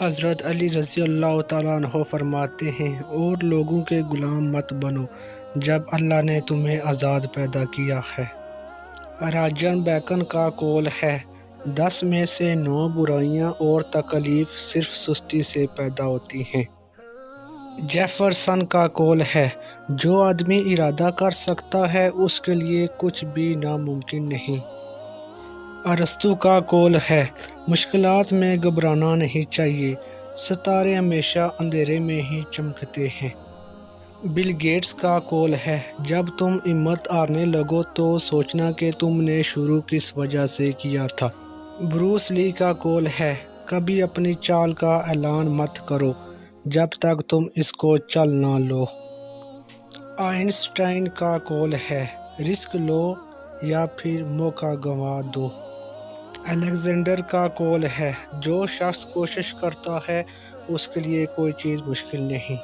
حضرت علی رضی اللہ تعالیٰ عنہ فرماتے ہیں، اور لوگوں کے غلام مت بنو جب اللہ نے تمہیں آزاد پیدا کیا ہے۔ راجن بیکن کا قول ہے، 10 میں سے 9 برائیاں اور تکالیف صرف سستی سے پیدا ہوتی ہیں۔ جیفرسن کا قول ہے، جو آدمی ارادہ کر سکتا ہے اس کے لیے کچھ بھی ناممکن نہیں۔ ارسطو کا قول ہے، مشکلات میں گھبرانا نہیں چاہیے، ستارے ہمیشہ اندھیرے میں ہی چمکتے ہیں۔ بل گیٹس کا قول ہے، جب تم ہمت ہارنے لگو تو سوچنا کہ تم نے شروع کس وجہ سے کیا تھا۔ بروس لی کا قول ہے، کبھی اپنی چال کا اعلان مت کرو جب تک تم اس کو چل نہ لو۔ آئنسٹائن کا قول ہے، رسک لو یا پھر موقع گنوا دو۔ الیگزینڈر کا قول ہے، جو شخص کوشش کرتا ہے اس کے لیے کوئی چیز مشکل نہیں۔